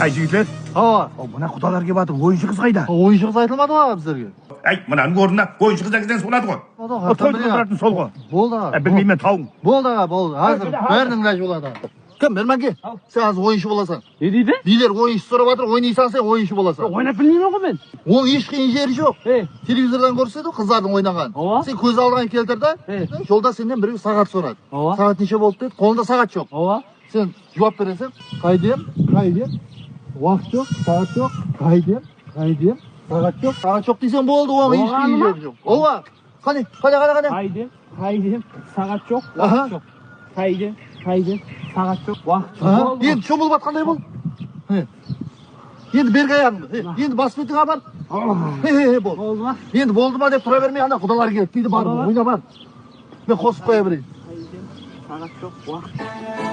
Әй жігітлер, мына құдалар келіп жатыр, ойыншы қыз қайда? Ойыншы қыз айтылмады ғой біздерге. Әй, мынаның орнына ойыншы қыз әкеден солады ғой. Тойды қылатын сол ғой. Болды аға. Білмеймен тауың. Болды аға, болды. Азыр бәрінің ләжі болады аға. Кім, Ерманке? Сен азыр ойыншы боласың. Не дейді? Билер ойыншы сұрап жатыр, ойнайсаң сен ойыншы боласың. Ойнап білмеймін ғой мен. Ол еш қиын жері жоқ. Телевизордан көрсетеді қыздардың ойнаған. Сен көз алдыңа келтір да, жолда сенден біреу сағат сұрады. Сағат неше болды дейді, қолында сағат жоқ. Сен жауап бересің, қайдем, уақыт жоқ, сағат жоқ, қайдем, сағат жоқ дейсен болды, оған еш қиын жері жоқ. Оға, қане. Қайдем, сағат жоқ, уақыт жоқ. Қайдем, сағат жоқ, уақыт жоқ. Енді шомылып атқандай бол. Енді бергі аяғыңды. Енді бас бетіңе бар. Бол. Болды ма? Енді болды ма деп тұра бермей, анда құдалар келеді. Дейді бар, ойна бар. Мен қосып қоя берейін. Қайдем, сағат жоқ, уақыт жоқ.